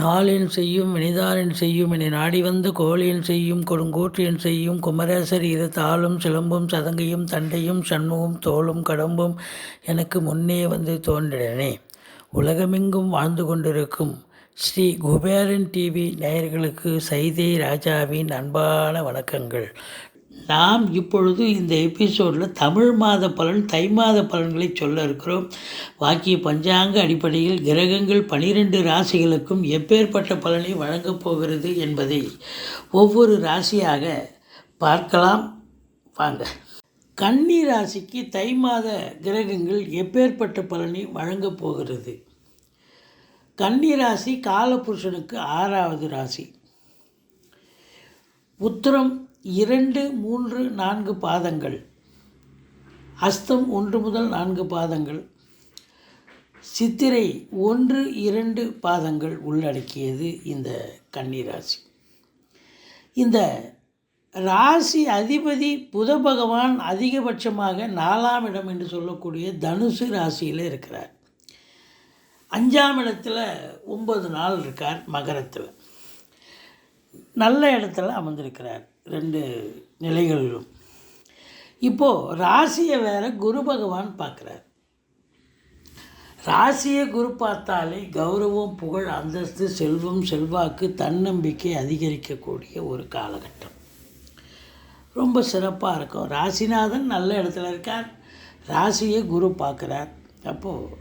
நாளென் செய்யும் வினைதானென் செய்யும் என நாடி வந்த கோளென் செய்யும் கொடுங்கோற்றென் செய்யும் குமரேசர் இரு தாளும் சிலம்பும் சதங்கையும் தண்டையும் சண்முகம் தோளும் கடம்பும் எனக்கு முன்னே வந்து தோன்றினே. உலகமெங்கும் வாழ்ந்து கொண்டிருக்கும் ஸ்ரீ குபேரன் டிவி நேயர்களுக்கு சைதை ராஜாவின் அன்பான வணக்கங்கள். நாம் இப்பொழுது இந்த எபிசோடில் தமிழ் மாத பலன், தை மாத பலன்களை சொல்ல இருக்கிறோம். வாக்கிய பஞ்சாங்க அடிப்படையில் கிரகங்கள் 12 ராசிகளுக்கும் எப்பேற்பட்ட பலனை வழங்கப் போகிறது என்பதை ஒவ்வொரு ராசியாக பார்க்கலாம் வாங்க. கன்னி ராசிக்கு தை மாத கிரகங்கள் எப்பேற்பட்ட பலனை வழங்கப் போகிறது. கன்னி ராசி காலபுருஷனுக்கு 6வது ராசி. உத்திரம் 2, 3, 4 பாதங்கள், அஸ்தம் 1 முதல் 4 பாதங்கள், சித்திரை 1, 2 பாதங்கள் உள்ளடக்கியது இந்த கன்னி ராசி. இந்த ராசி அதிபதி புத பகவான் அதிகபட்சமாக 4ஆம் இடம் என்று சொல்லக்கூடிய தனுசு ராசியில் இருக்கிறார். 5ஆம் இடத்துல 9 நாள் இருக்கார். மகரத்தில் நல்ல இடத்துல அமர்ந்திருக்கிறார் 2 நிலைகளிலும். இப்போது ராசியை வேறு குரு பகவான் பார்க்குறார். ராசியை குரு பார்த்தாலே கௌரவம், புகழ், அந்தஸ்து, செல்வம், செல்வாக்கு, தன்னம்பிக்கை அதிகரிக்கக்கூடிய ஒரு காலகட்டம். ரொம்ப சிறப்பாக இருக்கும். ராசிநாதன் நல்ல இடத்துல இருக்கார், ராசியை குரு பார்க்குறார். அப்போது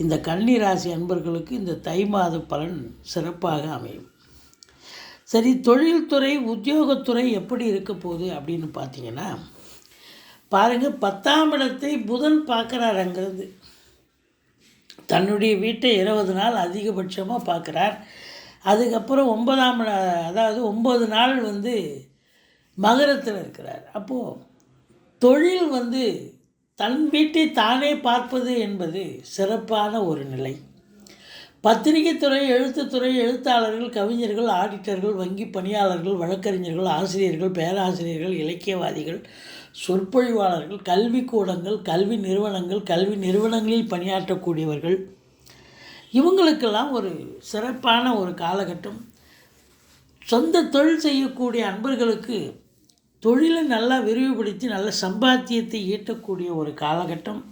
இந்த கன்னி ராசி அன்பர்களுக்கு இந்த தை மாத பலன் சிறப்பாக அமையும். சரி, தொழில்துறை, உத்தியோகத்துறை எப்படி இருக்க போகுது அப்படின்னு பார்த்தீங்கன்னா, பாருங்கள், 10ஆம் இடத்தை புதன் பார்க்குறார். அங்கிறது தன்னுடைய வீட்டை 20 நாள் அதிகபட்சமாக பார்க்குறார். அதுக்கப்புறம் 9ஆம் அதாவது 9 நாள் மகரத்தில் இருக்கிறார். அப்போது தொழில் தன் வீட்டை தானே பார்ப்பது என்பது சிறப்பான ஒரு நிலை. பத்திரிகைத்துறை, எழுத்துத்துறை, எழுத்தாளர்கள், கவிஞர்கள், ஆடிட்டர்கள், வங்கி பணியாளர்கள், வழக்கறிஞர்கள், ஆசிரியர்கள், பேராசிரியர்கள், இலக்கியவாதிகள், சொற்பொழிவாளர்கள், கல்விக்கூடங்கள், கல்வி நிறுவனங்களில் பணியாற்றக்கூடியவர்கள், இவங்களுக்கெல்லாம் ஒரு சிறப்பான ஒரு காலகட்டம். சொந்த தொழில் செய்யக்கூடிய அன்பர்களுக்கு தொழிலை நல்லா விரிவுபடுத்தி நல்ல சம்பாத்தியத்தை ஈட்டக்கூடிய ஒரு காலகட்டம்.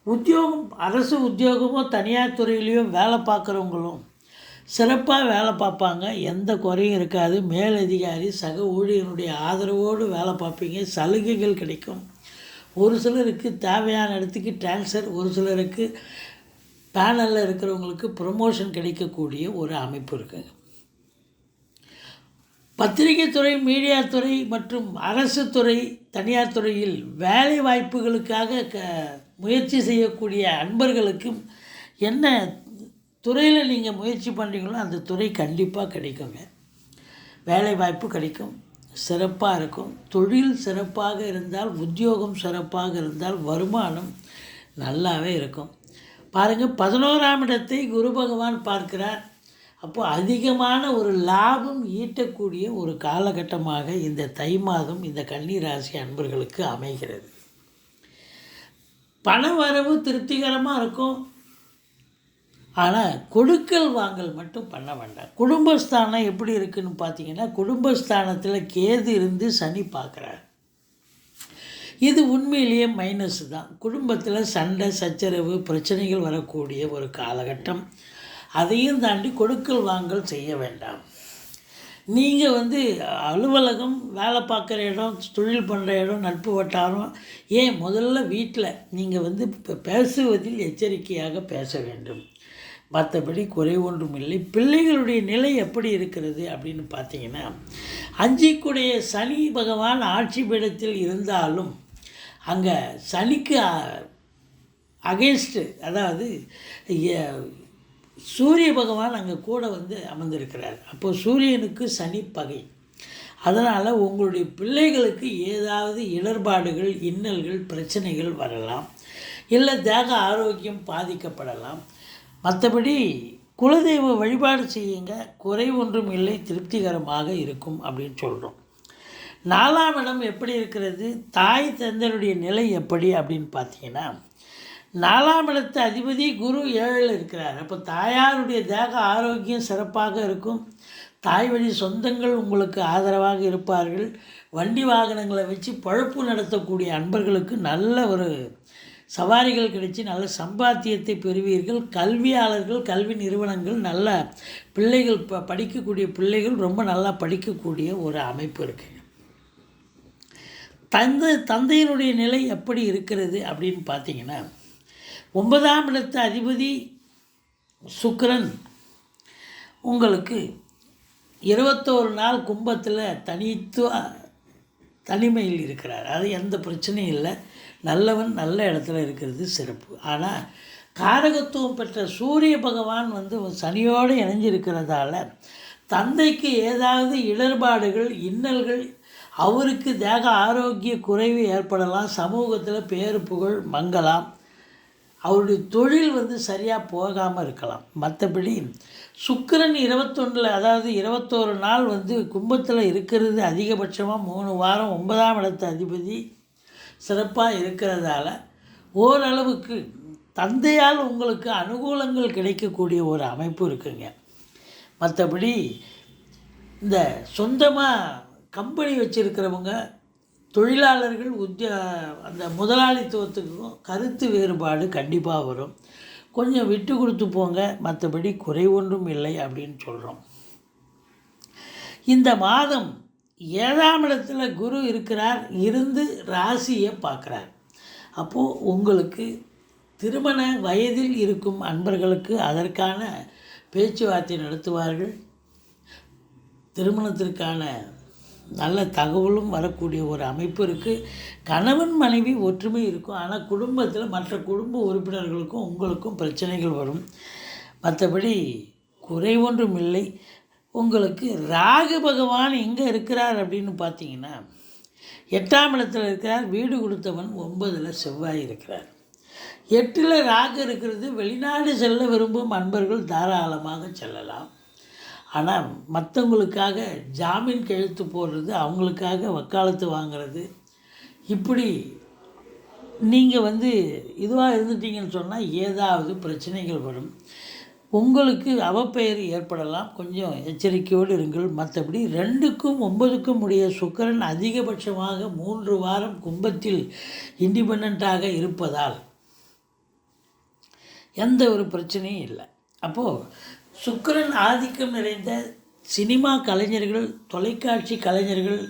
உத்தியோகம், அரசு உத்தியோகமோ தனியார் துறையிலையோ வேலை பார்க்குறவங்களும் சிறப்பாக வேலை பார்ப்பாங்க. எந்த குறையும் இருக்காது. மேலதிகாரி, சக ஊழியர்களுடைய ஆதரவோடு வேலை பார்ப்பீங்க. சலுகைகள் கிடைக்கும். ஒரு சிலருக்கு தேவையான இடத்துக்கு டிரான்ஸ்ஃபர், ஒரு சிலருக்கு பேனலில் இருக்கிறவங்களுக்கு ப்ரொமோஷன் கிடைக்கக்கூடிய ஒரு அமைப்பு இருக்குங்க. பத்திரிகை துறை, மீடியா துறை மற்றும் அரசு துறை, தனியார் துறையில் வேலை வாய்ப்புகளுக்காக முயற்சி செய்யக்கூடிய அன்பர்களுக்கும் என்ன துறையில் நீங்கள் முயற்சி பண்ணுறீங்களோ அந்த துறை கண்டிப்பாக கிடைக்குங்க. வேலை வாய்ப்பு கிடைக்கும், சிறப்பாக இருக்கும். தொழில் சிறப்பாக இருந்தால், உத்தியோகம் சிறப்பாக இருந்தால் வருமானம் நல்லாவே இருக்கும். பாருங்கள், 11ஆம் இடத்தை குரு பகவான் பார்க்கிறார். அப்போது அதிகமான ஒரு லாபம் ஈட்டக்கூடிய ஒரு காலகட்டமாக இந்த தை மாதம் இந்த கன்னி ராசி அன்பர்களுக்கு அமைகிறது. பண வரவு திருப்திகரமாக இருக்கும். ஆனால் கொடுக்கல் வாங்கல் மட்டும் பண்ண வேண்டாம். குடும்பஸ்தானம் எப்படி இருக்குதுன்னு பார்த்தீங்கன்னா, குடும்பஸ்தானத்தில் கேது இருந்து சனி பார்க்குறார். இது உண்மையிலேயே மைனஸ் தான். குடும்பத்தில் சண்டை, சச்சரவு, பிரச்சனைகள் வரக்கூடிய ஒரு காலகட்டம். அதையும் தாண்டி கொடுக்கல் வாங்கல் செய்ய வேண்டாம். நீங்கள் அலுவலகம், வேலை பார்க்குற இடம், தொழில் பண்ணுற இடம், நட்பு வட்டாரம், ஏன் முதல்ல வீட்டில் நீங்கள் பேசுவதில் எச்சரிக்கையாக பேச வேண்டும். மற்றபடி குறை ஒன்றும் இல்லை. பிள்ளைகளுடைய நிலை எப்படி இருக்கிறது அப்படின்னு பார்த்தீங்கன்னா, 5க்குடைய சனி பகவான் ஆட்சி பீடத்தில் இருந்தாலும் அங்கே சனிக்கு அகென்ஸ்ட்டு, அதாவது சூரிய பகவான் அங்கே கூட அமர்ந்திருக்கிறார். அப்போது சூரியனுக்கு சனி பகை. அதனால் உங்களுடைய பிள்ளைகளுக்கு ஏதாவது இடர்பாடுகள், இன்னல்கள், பிரச்சனைகள் வரலாம். இல்லை தேக ஆரோக்கியம் பாதிக்கப்படலாம். மற்றபடி குலதெய்வ வழிபாடு செய்யுங்க, குறை ஒன்றும் இல்லை, திருப்திகரமாக இருக்கும் அப்படின்னு சொல்கிறோம். 4ஆம் இடம் எப்படி இருக்கிறது, தாய் தந்தையுடைய நிலை எப்படி அப்படின்னு பார்த்தீங்கன்னா, 4ஆம் இடத்து அதிபதி குரு 7ல் இருக்கிறார். அப்போ தாயாருடைய தேக ஆரோக்கியம் சிறப்பாக இருக்கும். தாய் வழி சொந்தங்கள் உங்களுக்கு ஆதரவாக இருப்பார்கள். வண்டி வாகனங்களை வச்சு பழப்பு நடத்தக்கூடிய அன்பர்களுக்கு நல்ல ஒரு சவாரிகள் கிடைச்சி நல்ல சம்பாத்தியத்தை பெறுவீர்கள். கல்வியாளர்கள், கல்வி நிறுவனங்கள், நல்ல பிள்ளைகள் படிக்கக்கூடிய பிள்ளைகள் ரொம்ப நல்லா படிக்கக்கூடிய ஒரு அமைப்பு இருக்குது. தந்தையினுடைய நிலை எப்படி இருக்கிறது அப்படின்னு பார்த்தீங்கன்னா, 9ஆம் இடத்து அதிபதி சுக்கிரன் உங்களுக்கு 21 நாள் கும்பத்தில் தனிமையில் இருக்கிறார். அது எந்த பிரச்சனையும் இல்லை. நல்லவன் நல்ல இடத்துல இருக்கிறது சிறப்பு. ஆனால் காரகத்துவம் பெற்ற சூரிய பகவான் சனியோடு இணைஞ்சிருக்கிறதால தந்தைக்கு ஏதாவது இடர்பாடுகள், இன்னல்கள், அவருக்கு தேக ஆரோக்கிய குறைவு ஏற்படலாம். சமூகத்தில் பேரு புகழ் மங்கலாம். அவருடைய தொழில் சரியாக போகாமல் இருக்கலாம். மற்றபடி சுக்கிரன் 21 அதாவது 21 நாள் கும்பத்தில் இருக்கிறது அதிகபட்சமாக 3 வாரம் 9ஆம் இடத்து அதிபதி சிறப்பாக இருக்கிறதால ஓரளவுக்கு தந்தையால் உங்களுக்கு அனுகூலங்கள் கிடைக்கக்கூடிய ஒரு அமைப்பு இருக்குங்க. மற்றபடி இந்த சொந்தமாக கம்பெனி வச்சுருக்கிறவங்க, தொழிலாளர்கள், அந்த முதலாளித்துவத்துக்கும் கருத்து வேறுபாடு கண்டிப்பாக வரும். கொஞ்சம் விட்டு கொடுத்து போங்க, மற்றபடி குறை ஒன்றும் இல்லை அப்படின்னு சொல்கிறோம். இந்த மாதம் 7ஆம் இடத்துல குரு இருக்கிறார், இருந்து ராசியை பார்க்குறார். அப்போது உங்களுக்கு திருமண வயதில் இருக்கும் அன்பர்களுக்கு அதற்கான பேச்சுவார்த்தை நடத்துவார்கள். திருமணத்திற்கான நல்ல தகவலும் வரக்கூடிய ஒரு அமைப்பு இருக்குது. கணவன் மனைவி ஒற்றுமை இருக்கும். ஆனால் குடும்பத்தில் மற்ற குடும்ப உறுப்பினர்களுக்கும் உங்களுக்கும் பிரச்சனைகள் வரும். மற்றபடி குறை ஒன்றும் இல்லை. உங்களுக்கு ராகு பகவான் எங்கே இருக்கிறார் அப்படின்னு பார்த்தீங்கன்னா, 8ஆம் இடத்துல இருக்கிறார். வீடு கொடுத்தவன் 9ல் செவ்வாய் இருக்கிறார். 8ல் ராகு இருக்கிறது. வெளிநாடு செல்ல விரும்பும் அன்பர்கள் தாராளமாக செல்லலாம். ஆனால் மற்றவங்களுக்காக ஜாமீன் கையெழுத்து போடுறது, அவங்களுக்காக வக்காலத்து வாங்கிறது, இப்படி நீங்கள் இதுவாக இருந்துட்டீங்கன்னு சொன்னால் ஏதாவது பிரச்சனைகள் வரும். உங்களுக்கு அவப்பெயர் ஏற்படலாம். கொஞ்சம் எச்சரிக்கையோடு இருங்கள். மற்றபடி 2க்கும் 9க்கும் உடைய சுக்கிரன் அதிகபட்சமாக 3 வாரம் கும்பத்தில் இண்டிபெண்ட்டாக இருப்பதால் எந்த ஒரு பிரச்சனையும் இல்லை. அப்போது சுக்கிரன் ஆதிக்கம் நிறைந்த சினிமா கலைஞர்கள், தொலைக்காட்சி கலைஞர்கள்,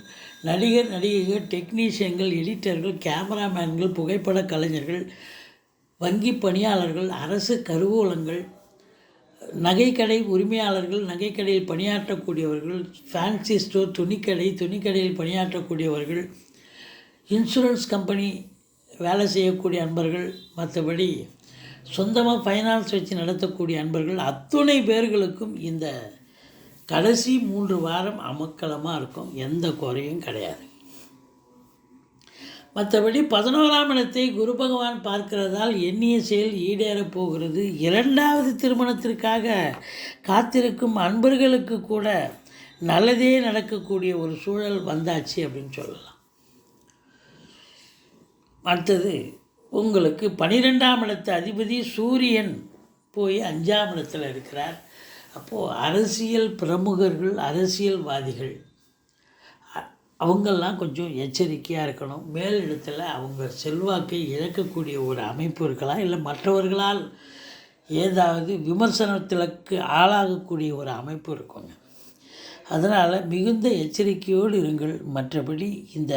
நடிகர் நடிகைகள், டெக்னீஷியன்கள், எடிட்டர்கள், கேமராமேன்கள், புகைப்பட கலைஞர்கள், வங்கி பணியாளர்கள், அரசு கருவூலங்கள், நகைக்கடை உரிமையாளர்கள், நகைக்கடையில் பணியாற்றக்கூடியவர்கள், ஃபேன்சி ஸ்டோர், துணிக்கடையில் பணியாற்றக்கூடியவர்கள், இன்சூரன்ஸ் கம்பெனி வேலை செய்யக்கூடிய அன்பர்கள், மற்றபடி சொந்தமாக ஃபைனான்ஸ் வச்சு நடத்தக்கூடிய அன்பர்கள், அத்துணை பேர்களுக்கும் இந்த கடைசி 3 வாரம் அமக்கலமாக இருக்கும். எந்த குறையும் கிடையாது. மற்றபடி 11ஆம் இடத்தை குரு பகவான் பார்க்கிறதால் எண்ணிய செயல் ஈடேறப் போகிறது. 2வது திருமணத்திற்காக காத்திருக்கும் அன்பர்களுக்கு கூட நல்லதே நடக்கக்கூடிய ஒரு சூழல் வந்தாச்சு அப்படின்னு சொல்லலாம். அடுத்தது உங்களுக்கு 12ஆம் இடத்து அதிபதி சூரியன் போய் 5ஆம் இடத்துல இருக்கிறார். அப்போது அரசியல் பிரமுகர்கள், அரசியல்வாதிகள் அவங்கெல்லாம் கொஞ்சம் எச்சரிக்கையாக இருக்கணும். மேல் இடத்துல அவங்க செல்வாக்கை இழக்கக்கூடிய ஒரு அமைப்பு இருக்கலாம். இல்லை மற்றவர்களால் ஏதாவது விமர்சனத்திற்கு ஆளாகக்கூடிய ஒரு அமைப்பு இருக்குங்க. அதனால் மிகுந்த எச்சரிக்கையோடு இருங்கள். மற்றபடி இந்த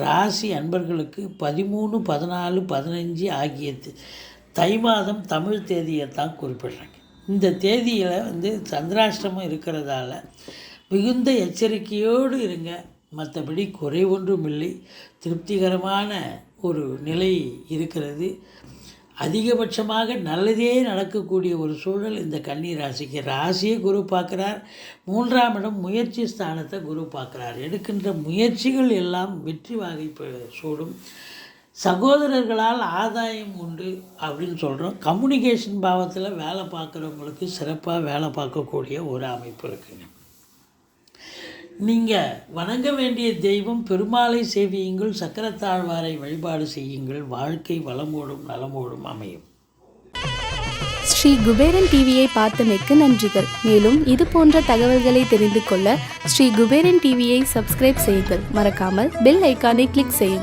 ராசி அன்பர்களுக்கு 13, 14, 15 ஆகிய தை மாதம் தமிழ் தேதியை தான் குறிப்பிட்றாங்க. இந்த தேதியில் சந்திராஷ்டமம் இருக்கிறதால மிகுந்த எச்சரிக்கையோடு இருங்க. மற்றபடி குறை ஒன்றும் இல்லை. திருப்திகரமான ஒரு நிலை இருக்கிறது. அதிகபட்சமாக நல்லதே நடக்கக்கூடிய ஒரு சூழல் இந்த கன்னி ராசிக்கு. ராசியை குரு பார்க்குறார். 3ஆம் இடம் முயற்சி ஸ்தானத்தை குரு பார்க்குறார். எடுக்கின்ற முயற்சிகள் எல்லாம் வெற்றி வாகை சூடும். சகோதரர்களால் ஆதாயம் உண்டு அப்படின்னு சொல்கிறோம். கம்யூனிகேஷன் பாவத்தில் வேலை பார்க்குறவங்களுக்கு சிறப்பாக வேலை பார்க்கக்கூடிய ஒரு அமைப்பு இருக்குங்க. நீங்கள் வணங்க வேண்டிய தெய்வம் பெருமாளை சேவியுங்கள், சக்கரத்தாழ்வாரை வழிபாடு செய்யுங்கள். வாழ்க்கை வளமோடும் நலமோடும் அமையும். ஸ்ரீ குபேரன் டிவியை பார்த்தமைக்கு நன்றிகள். மேலும் இது போன்ற தகவல்களை தெரிந்து கொள்ள ஸ்ரீ குபேரன் டிவியை சப்ஸ்கிரைப் செய்யுங்கள். மறக்காமல் பெல் ஐக்கானை கிளிக் செய்யுங்கள்.